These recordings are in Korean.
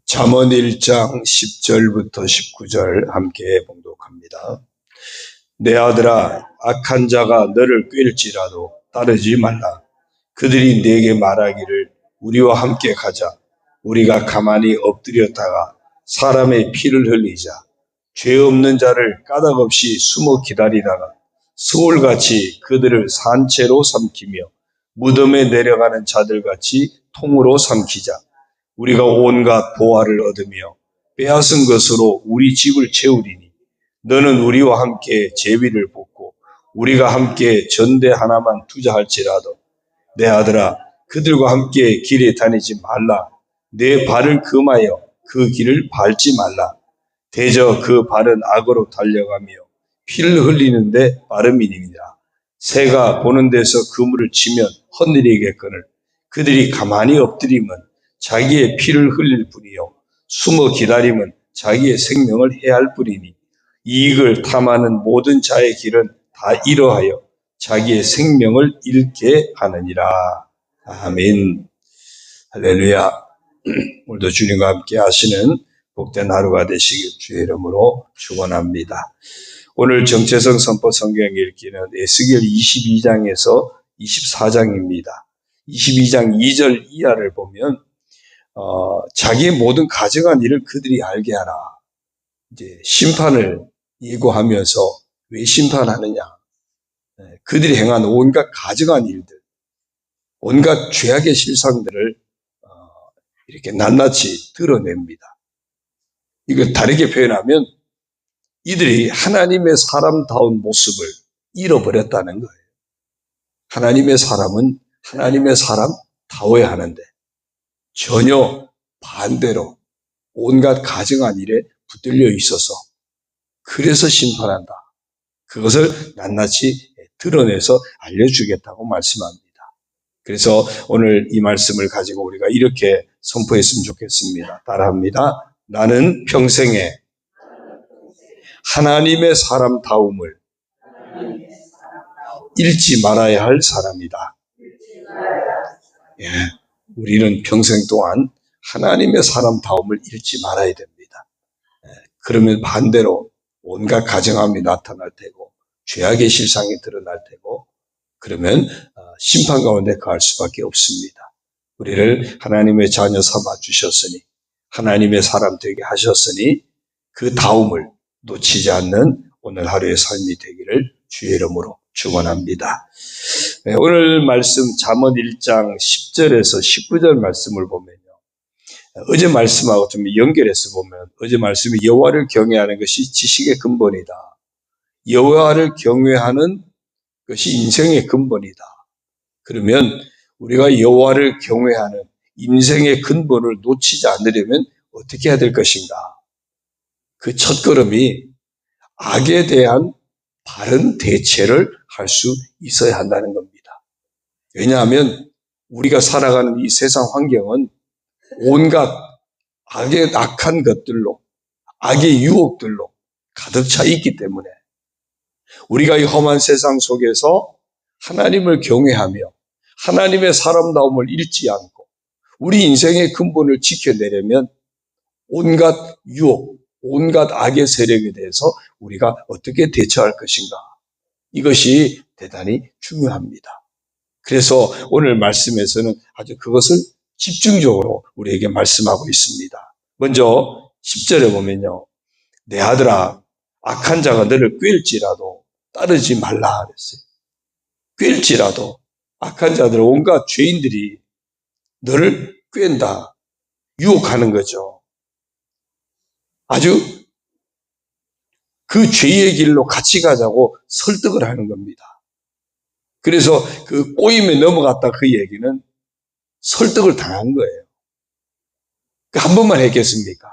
잠언 1장 10절부터 19절 함께 봉독합니다. 내 아들아, 악한 자가 너를 꾀일지라도 따르지 말라. 그들이 내게 말하기를 우리와 함께 가자. 우리가 가만히 엎드렸다가 사람의 피를 흘리자. 죄 없는 자를 까닭없이 숨어 기다리다가 서울같이 그들을 산채로 삼키며 무덤에 내려가는 자들같이 통으로 삼키자. 우리가 온갖 보화를 얻으며 빼앗은 것으로 우리 집을 채우리니 너는 우리와 함께 제비를 뽑고 우리가 함께 전대 하나만 투자할지라도 내 아들아, 그들과 함께 길에 다니지 말라. 내 발을 금하여 그 길을 밟지 말라. 대저 그 발은 악으로 달려가며 피를 흘리는데 빠름이니라. 새가 보는 데서 그물을 치면 헛일이겠거늘 그들이 가만히 엎드리면 자기의 피를 흘릴 뿐이요 숨어 기다림은 자기의 생명을 해할 뿐이니 이익을 탐하는 모든 자의 길은 다 이러하여 자기의 생명을 잃게 하느니라. 아멘. 할렐루야. 오늘도 주님과 함께 하시는 복된 하루가 되시길 주의 이름으로 축원합니다. 오늘 정체성 선포 성경 읽기는 에스겔 22장에서 24장입니다. 22장 2절 이하를 보면 자기의 모든 가져간 일을 그들이 알게 하라. 이제 심판을 예고하면서 왜 심판하느냐? 그들이 행한 온갖 가져간 일들, 온갖 죄악의 실상들을 이렇게 낱낱이 드러냅니다. 이걸 다르게 표현하면 이들이 하나님의 사람다운 모습을 잃어버렸다는 거예요. 하나님의 사람은 하나님의 사람다워야 하는데 전혀 반대로 온갖 가증한 일에 붙들려 있어서 그래서 심판한다. 그것을 낱낱이 드러내서 알려주겠다고 말씀합니다. 그래서 오늘 이 말씀을 가지고 우리가 이렇게 선포했으면 좋겠습니다. 따라합니다. 나는 평생에 하나님의 사람다움을 잃지 말아야 할 사람이다. 예, 우리는 평생 동안 하나님의 사람다움을 잃지 말아야 됩니다. 그러면 반대로 온갖 가증함이 나타날 테고 죄악의 실상이 드러날 테고 그러면 심판 가운데 가할 수밖에 없습니다. 우리를 하나님의 자녀 삼아 주셨으니 하나님의 사람 되게 하셨으니 그 다움을 놓치지 않는 오늘 하루의 삶이 되기를 주의 이름으로 축원합니다. 오늘 말씀 잠언 1장 10절에서 19절 말씀을 보면요. 어제 말씀하고 좀 연결해서 보면 어제 말씀이 여호와를 경외하는 것이 지식의 근본이다. 여호와를 경외하는 것이 인생의 근본이다. 그러면 우리가 여호와를 경외하는 인생의 근본을 놓치지 않으려면 어떻게 해야 될 것인가? 그 첫걸음이 악에 대한 바른 대처를 할 수 있어야 한다는 겁니다. 왜냐하면 우리가 살아가는 이 세상 환경은 온갖 악한 것들로 악의 유혹들로 가득 차 있기 때문에 우리가 이 험한 세상 속에서 하나님을 경외하며 하나님의 사람다움을 잃지 않고 우리 인생의 근본을 지켜내려면 온갖 유혹, 온갖 악의 세력에 대해서 우리가 어떻게 대처할 것인가? 이것이 대단히 중요합니다. 그래서 오늘 말씀에서는 아주 그것을 집중적으로 우리에게 말씀하고 있습니다. 먼저 10절에 보면요. 내 아들아, 악한 자가 너를 꾀일지라도 따르지 말라 그랬어요. 꾀일지라도 악한 자들, 온갖 죄인들이 너를 꾀다, 유혹하는 거죠. 아주 그 죄의 길로 같이 가자고 설득을 하는 겁니다. 그래서 그 꼬임에 넘어갔다 그 얘기는 설득을 당한 거예요. 한 번만 했겠습니까?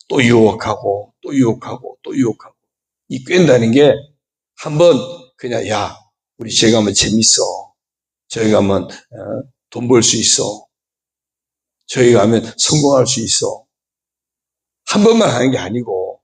또 유혹하고 또 유혹하고 또 유혹하고 이 꾀다는 게 한 번 그냥 야 우리 저기 가면 재밌어. 저기 가면 돈 벌 수 있어. 저기 가면 성공할 수 있어. 한 번만 하는 게 아니고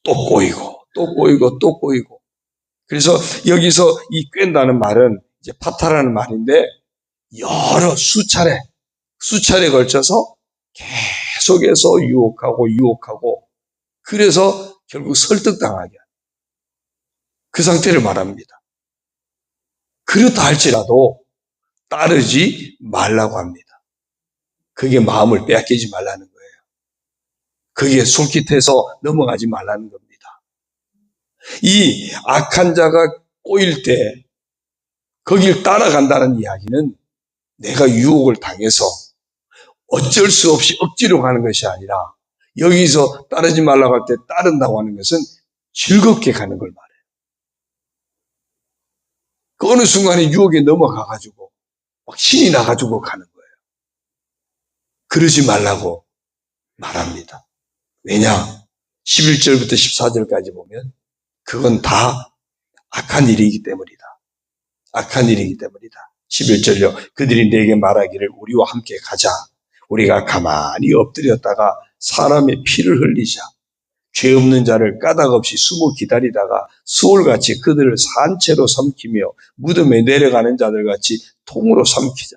또 꼬이고 또 꼬이고 또 꼬이고. 그래서 여기서 이 꾀다는 말은 이제 파타라는 말인데 여러 수차례 수차례 걸쳐서 계속해서 유혹하고 그래서 결국 설득당하게 하는 그 상태를 말합니다. 그렇다 할지라도 따르지 말라고 합니다. 그게 마음을 빼앗기지 말라는 거예요. 그게 솔깃해서 넘어가지 말라는 겁니다. 이 악한 자가 꼬일 때 거길 따라간다는 이야기는 내가 유혹을 당해서 어쩔 수 없이 억지로 가는 것이 아니라 여기서 따르지 말라고 할 때 따른다고 하는 것은 즐겁게 가는 걸 말해요. 그 어느 순간에 유혹에 넘어가가지고 막 신이 나가지고 가는 거예요. 그러지 말라고 말합니다. 왜냐? 11절부터 14절까지 보면 그건 다 악한 일이기 때문이다. 악한 일이기 때문이다. 11절요. 그들이 내게 말하기를 우리와 함께 가자. 우리가 가만히 엎드렸다가 사람의 피를 흘리자. 죄 없는 자를 까닭 없이 숨어 기다리다가 수월같이 그들을 산채로 삼키며 무덤에 내려가는 자들같이 통으로 삼키자.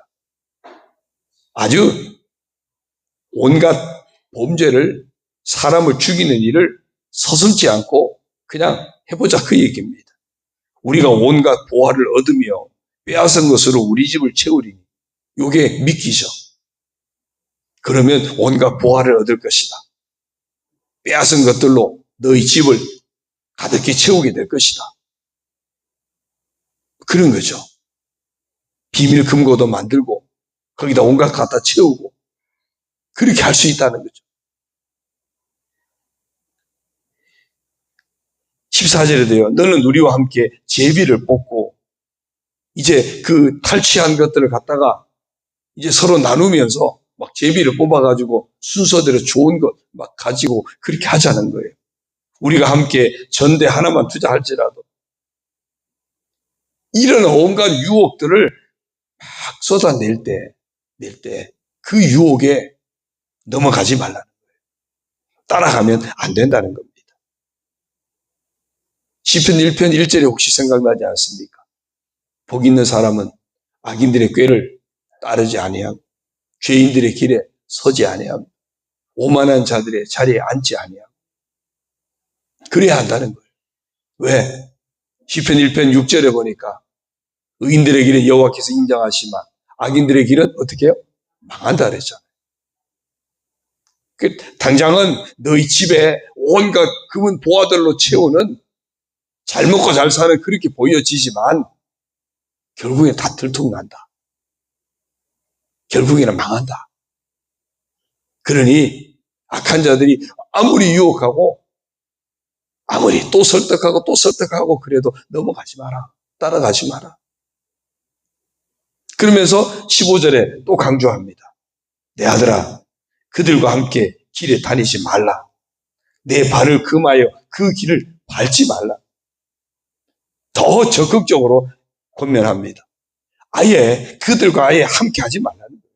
아주 온갖 범죄를 사람을 죽이는 일을 서슴지 않고 그냥 해보자 그 얘기입니다. 우리가 온갖 보화를 얻으며 빼앗은 것으로 우리 집을 채우리니 요게 믿기죠. 그러면 온갖 보화를 얻을 것이다. 빼앗은 것들로 너희 집을 가득히 채우게 될 것이다. 그런 거죠. 비밀 금고도 만들고 거기다 온갖 갖다 채우고 그렇게 할 수 있다는 거죠. 14절에도요. 너는 우리와 함께 제비를 뽑고 이제 그 탈취한 것들을 갖다가 이제 서로 나누면서 막 제비를 뽑아가지고 순서대로 좋은 것 막 가지고 그렇게 하자는 거예요. 우리가 함께 전대 하나만 투자할지라도 이런 온갖 유혹들을 막 쏟아낼 때 그 유혹에 넘어가지 말라는 거예요. 따라가면 안 된다는 겁니다. 시편 1편 1절에 혹시 생각나지 않습니까? 복 있는 사람은 악인들의 꾀를 따르지 아니하고 죄인들의 길에 서지 아니하고 오만한 자들의 자리에 앉지 아니하고 그래야 한다는 거예요. 왜? 시편 1편 6절에 보니까 의인들의 길에 여호와께서 인정하시만 악인들의 길은 어떻게 해요? 망한다 그랬잖아요. 당장은 너희 집에 온갖 금은 보화들로 채우는 잘 먹고 잘 사는 그렇게 보여지지만 결국엔 다 들통난다. 결국에는 망한다. 그러니 악한 자들이 아무리 유혹하고 아무리 또 설득하고 그래도 넘어가지 마라. 따라가지 마라. 그러면서 15절에 또 강조합니다. 내 아들아 그들과 함께 길에 다니지 말라. 내 발을 금하여 그 길을 밟지 말라. 더 적극적으로 권면합니다. 아예 그들과 아예 함께 하지 말라는 거예요.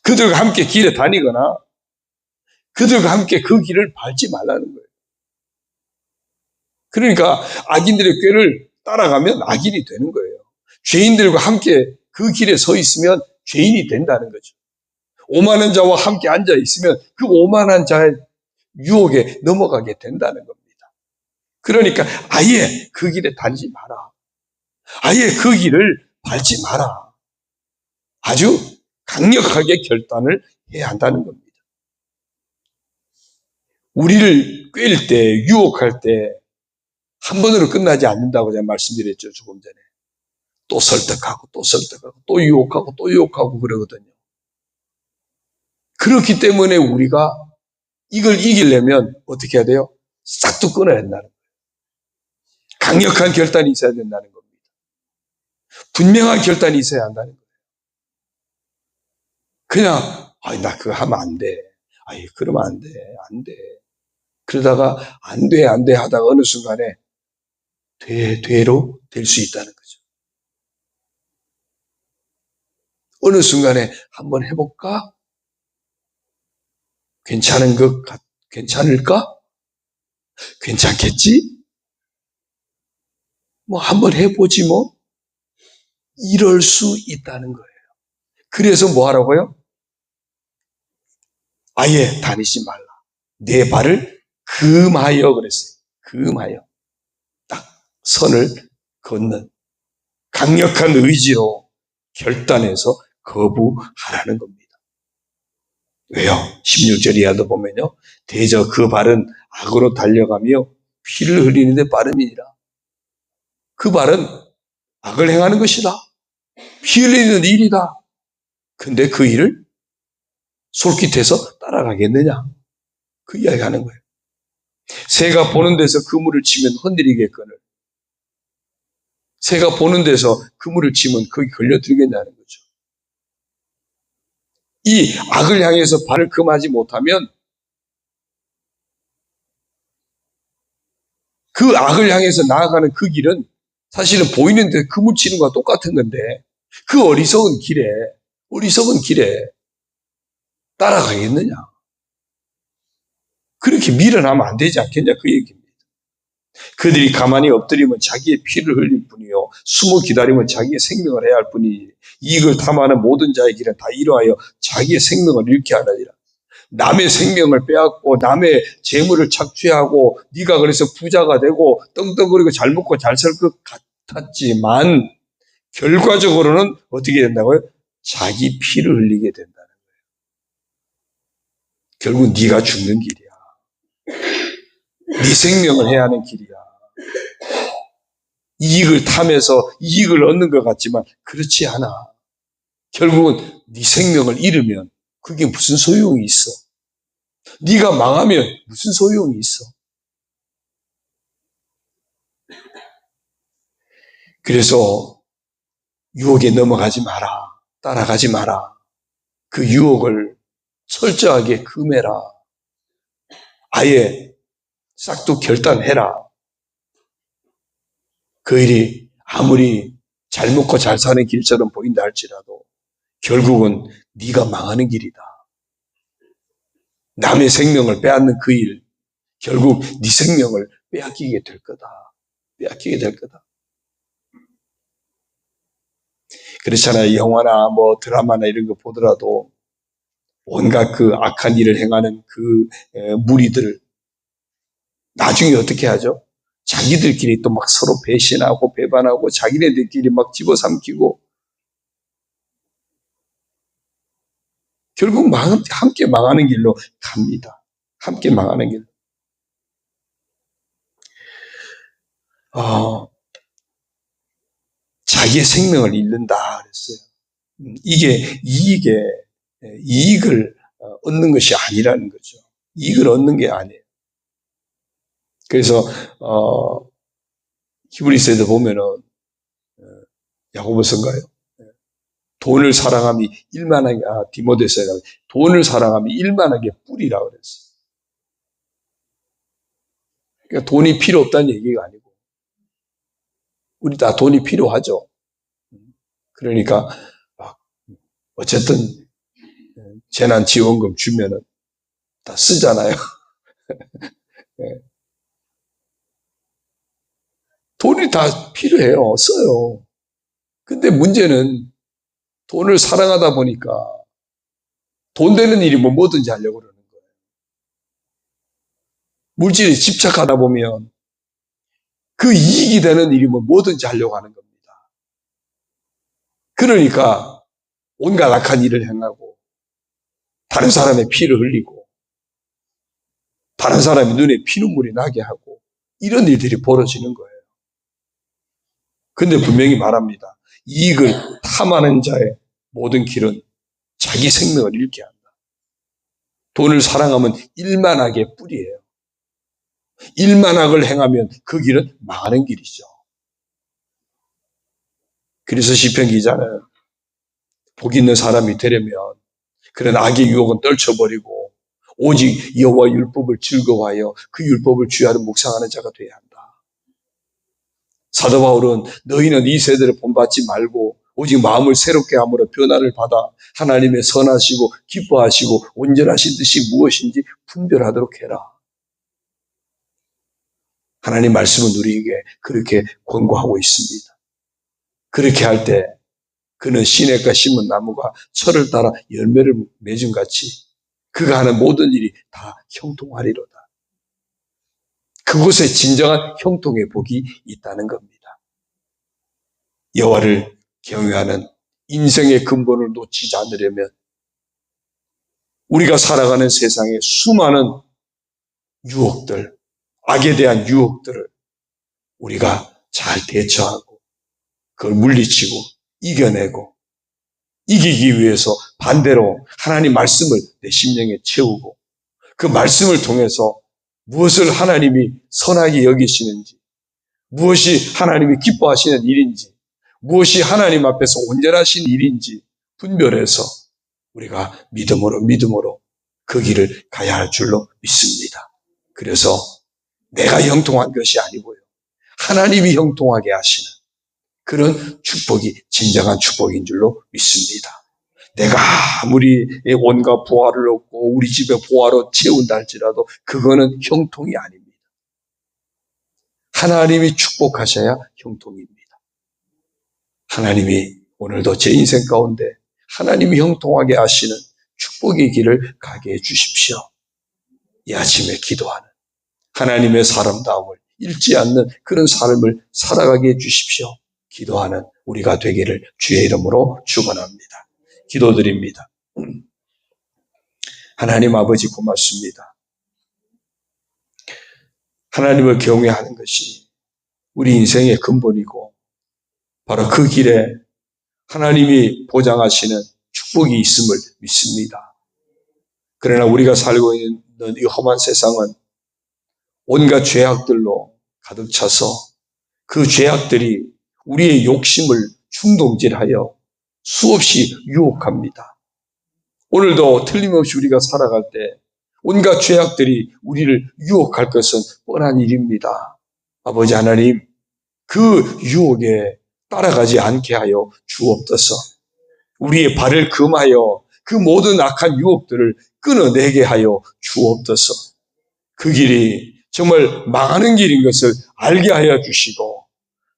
그들과 함께 길에 다니거나 그들과 함께 그 길을 밟지 말라는 거예요. 그러니까 악인들의 꾀를 따라가면 악인이 되는 거예요. 죄인들과 함께 그 길에 서 있으면 죄인이 된다는 거죠. 오만한 자와 함께 앉아 있으면 그 오만한 자의 유혹에 넘어가게 된다는 겁니다. 그러니까 아예 그 길에 다니지 마라. 아예 그 길을 밟지 마라. 아주 강력하게 결단을 해야 한다는 겁니다. 우리를 꿰일 때, 유혹할 때 한 번으로 끝나지 않는다고 제가 말씀드렸죠. 조금 전에. 또 설득하고 또 유혹하고 그러거든요. 그렇기 때문에 우리가 이걸 이기려면 어떻게 해야 돼요? 싹둑 끊어야 된다는 거예요. 강력한 결단이 있어야 된다는 겁니다. 분명한 결단이 있어야 한다는 거예요. 그냥 나 그거 하면 안 돼. 그러면 안 돼. 그러다가 안 돼 하다가 어느 순간에 되로 될 수 있다는 거죠. 어느 순간에 한번 해볼까? 괜찮을까? 괜찮겠지? 한번 해보지 뭐. 이럴 수 있다는 거예요. 그래서 뭐 하라고요? 아예 다니지 말라. 내 발을 금하여 그랬어요. 금하여. 딱 선을 걷는 강력한 의지로 결단해서 거부하라는 겁니다. 왜요? 16절 이하도 보면요. 대저 그 발은 악으로 달려가며 피를 흘리는데 빠름이니라. 그 발은 악을 행하는 것이다. 피 흘리는 일이다. 근데 그 일을 솔깃해서 따라가겠느냐? 그 이야기 하는 거예요. 새가 보는 데서 그물을 치면 흔들리겠거늘 새가 보는 데서 그물을 치면 거기 걸려들겠냐는 거죠. 이 악을 향해서 발을 금하지 못하면 그 악을 향해서 나아가는 그 길은 사실은 보이는 데 그물 치는 것과 똑같은 건데 그 어리석은 길에 따라가겠느냐. 그렇게 밀어나면 안 되지 않겠냐 그 얘기입니다. 그들이 가만히 엎드리면 자기의 피를 흘릴 뿐이요 숨어 기다리면 자기의 생명을 해야 할 뿐이니 이익을 탐하는 모든 자의 길은 다 이러하여 자기의 생명을 잃게 하느니라. 남의 생명을 빼앗고 남의 재물을 착취하고 네가 그래서 부자가 되고 떵떵거리고 잘 먹고 잘 살 것 같았지만 결과적으로는 어떻게 된다고요? 자기 피를 흘리게 된다는 거예요. 결국 네가 죽는 길이야. 네 생명을 해야 하는 길이야. 이익을 탐해서 이익을 얻는 것 같지만 그렇지 않아. 결국은 네 생명을 잃으면 그게 무슨 소용이 있어? 네가 망하면 무슨 소용이 있어? 그래서 유혹에 넘어가지 마라. 따라가지 마라. 그 유혹을 철저하게 금해라. 아예 싹둑 결단해라. 그 일이 아무리 잘 먹고 잘 사는 길처럼 보인다 할지라도 결국은 네가 망하는 길이다. 남의 생명을 빼앗는 그 일, 결국 네 생명을 빼앗기게 될 거다. 빼앗기게 될 거다. 그렇잖아요. 영화나 뭐 드라마나 이런 거 보더라도 온갖 그 악한 일을 행하는 그 무리들을 나중에 어떻게 하죠? 자기들끼리 또 막 서로 배신하고 배반하고 자기네들끼리 막 집어삼키고 결국 함께 망하는 길로 갑니다. 함께 망하는 길로. 자기의 생명을 잃는다 그랬어요. 이게 이익을 얻는 것이 아니라는 거죠. 이익을 얻는 게 아니에요. 그래서 히브리서에도 보면은 야고보서인가요? 돈을 사랑함이 일만하게 디모데서에 돈을 사랑함이 일만하게 뿌리라 그랬어요. 그러니까 돈이 필요 없다는 얘기가 아니고 우리 다 돈이 필요하죠. 그러니까 어쨌든 재난지원금 주면은 다 쓰잖아요. 돈이 다 필요해요. 써요. 근데 문제는 돈을 사랑하다 보니까 돈 되는 일이 뭐든지 하려고 그러는 거예요. 물질에 집착하다 보면 그 이익이 되는 일이 뭐든지 하려고 하는 겁니다. 그러니까 온갖 악한 일을 행하고 다른 사람의 피를 흘리고 다른 사람의 눈에 피눈물이 나게 하고 이런 일들이 벌어지는 거예요. 근데 분명히 말합니다. 이익을 탐하는 자의 모든 길은 자기 생명을 잃게 한다. 돈을 사랑하면 일만하게 뿌리예요. 일만악을 행하면 그 길은 망하는 길이죠. 그래서 시편 기자는 복 있는 사람이 되려면 그런 악의 유혹은 떨쳐버리고 오직 여호와 율법을 즐거워하여 그 율법을 주야로 묵상하는 자가 되어야 한다. 사도 바울은 너희는 이 세대를 본받지 말고 오직 마음을 새롭게 함으로 변화를 받아 하나님의 선하시고 기뻐하시고 온전하신 뜻이 무엇인지 분별하도록 해라. 하나님 말씀은 우리에게 그렇게 권고하고 있습니다. 그렇게 할 때 그는 시냇가 심은 나무가 철을 따라 열매를 맺은 같이 그가 하는 모든 일이 다 형통하리로다. 그곳에 진정한 형통의 복이 있다는 겁니다. 여호와를 경외하는 인생의 근본을 놓치지 않으려면 우리가 살아가는 세상의 수많은 유혹들, 악에 대한 유혹들을 우리가 잘 대처하고 그걸 물리치고 이겨내고 이기기 위해서 반대로 하나님 말씀을 내 심령에 채우고 그 말씀을 통해서 무엇을 하나님이 선하게 여기시는지, 무엇이 하나님이 기뻐하시는 일인지, 무엇이 하나님 앞에서 온전하신 일인지 분별해서 우리가 믿음으로 그 길을 가야 할 줄로 믿습니다. 그래서 내가 형통한 것이 아니고요, 하나님이 형통하게 하시는 그런 축복이 진정한 축복인 줄로 믿습니다. 내가 아무리 온갖 보화를 얻고 우리 집에 보화로 채운다 할지라도 그거는 형통이 아닙니다. 하나님이 축복하셔야 형통입니다. 하나님이 오늘도 제 인생 가운데 하나님이 형통하게 하시는 축복의 길을 가게 해주십시오. 이 아침에 기도하는 하나님의 사람다움을 잃지 않는 그런 삶을 살아가게 해주십시오. 기도하는 우리가 되기를 주의 이름으로 축원합니다. 기도드립니다. 하나님 아버지 고맙습니다. 하나님을 경외하는 것이 우리 인생의 근본이고 바로 그 길에 하나님이 보장하시는 축복이 있음을 믿습니다. 그러나 우리가 살고 있는 이 험한 세상은 온갖 죄악들로 가득 차서 그 죄악들이 우리의 욕심을 충동질하여 수없이 유혹합니다. 오늘도 틀림없이 우리가 살아갈 때 온갖 죄악들이 우리를 유혹할 것은 뻔한 일입니다. 아버지 하나님, 그 유혹에 따라가지 않게 하여 주옵소서. 우리의 발을 금하여 그 모든 악한 유혹들을 끊어내게 하여 주옵소서. 그 길이 정말 망하는 길인 것을 알게 하여 주시고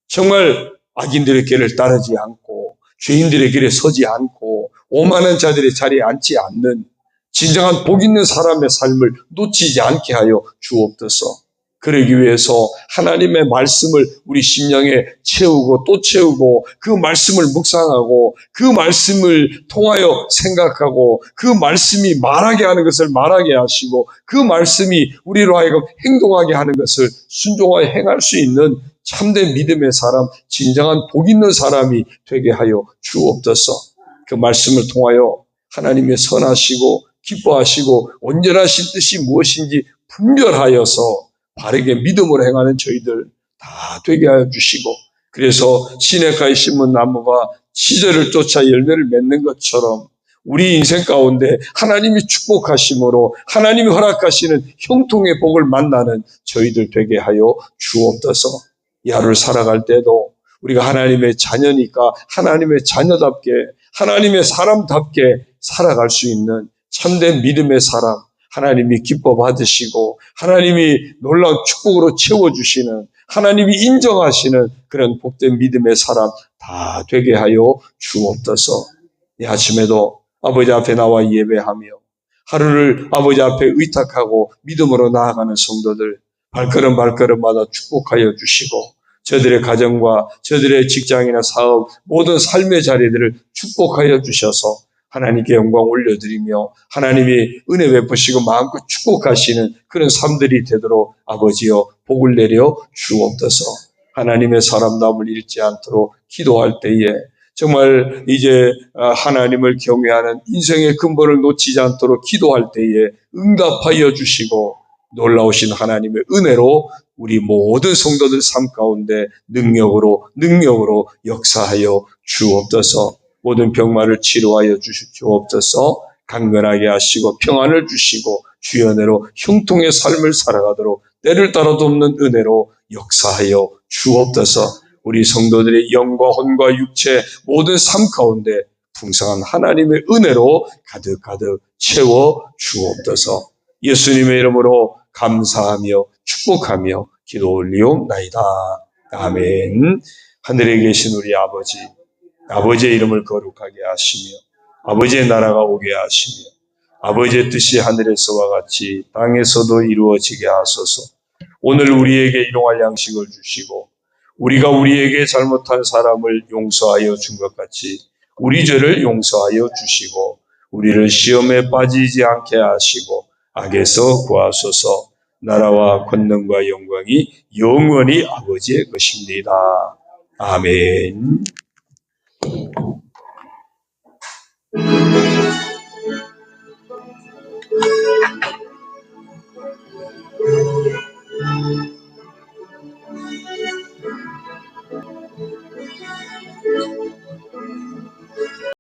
정말 악인들의 길을 따르지 않고 죄인들의 길에 서지 않고 오만한 자들의 자리에 앉지 않는 진정한 복 있는 사람의 삶을 놓치지 않게 하여 주옵소서. 그러기 위해서 하나님의 말씀을 우리 심령에 채우고 또 채우고 그 말씀을 묵상하고 그 말씀을 통하여 생각하고 그 말씀이 말하게 하는 것을 말하게 하시고 그 말씀이 우리로 하여금 행동하게 하는 것을 순종하여 행할 수 있는 참된 믿음의 사람, 진정한 복 있는 사람이 되게 하여 주옵소서. 그 말씀을 통하여 하나님의 선하시고 기뻐하시고 온전하신 뜻이 무엇인지 분별하여서 바르게 믿음으로 행하는 저희들 다 되게 하여 주시고 그래서 시냇가에 심은 나무가 시절을 쫓아 열매를 맺는 것처럼 우리 인생 가운데 하나님이 축복하심으로 하나님이 허락하시는 형통의 복을 만나는 저희들 되게 하여 주옵소서. 이 하루를 살아갈 때도 우리가 하나님의 자녀니까 하나님의 자녀답게 하나님의 사람답게 살아갈 수 있는 참된 믿음의 사람, 하나님이 기뻐 받으시고 하나님이 놀라운 축복으로 채워주시는 하나님이 인정하시는 그런 복된 믿음의 사람 다 되게 하여 주옵소서. 이 아침에도 아버지 앞에 나와 예배하며 하루를 아버지 앞에 의탁하고 믿음으로 나아가는 성도들 발걸음마다 축복하여 주시고 저들의 가정과 저들의 직장이나 사업 모든 삶의 자리들을 축복하여 주셔서 하나님께 영광 올려드리며 하나님이 은혜 베푸시고 마음껏 축복하시는 그런 삶들이 되도록 아버지여 복을 내려 주옵소서. 하나님의 사람됨을 잃지 않도록 기도할 때에 정말 이제 하나님을 경외하는 인생의 근본을 놓치지 않도록 기도할 때에 응답하여 주시고 놀라우신 하나님의 은혜로 우리 모든 성도들 삶 가운데 능력으로 역사하여 주옵소서. 모든 병마를 치료하여 주옵소서. 강건하게 하시고 평안을 주시고 주의 은혜로 형통의 삶을 살아가도록 때를 따라도 없는 은혜로 역사하여 주옵소서. 우리 성도들의 영과 혼과 육체 모든 삶 가운데 풍성한 하나님의 은혜로 가득 채워 주옵소서. 예수님의 이름으로 감사하며 축복하며 기도 올리옵나이다. 아멘. 하늘에 계신 우리 아버지, 아버지의 이름을 거룩하게 하시며 아버지의 나라가 오게 하시며 아버지의 뜻이 하늘에서와 같이 땅에서도 이루어지게 하소서. 오늘 우리에게 일용할 양식을 주시고 우리가 우리에게 잘못한 사람을 용서하여 준 것 같이 우리 죄를 용서하여 주시고 우리를 시험에 빠지지 않게 하시고 악에서 구하소서. 나라와 권능과 영광이 영원히 아버지의 것입니다. 아멘.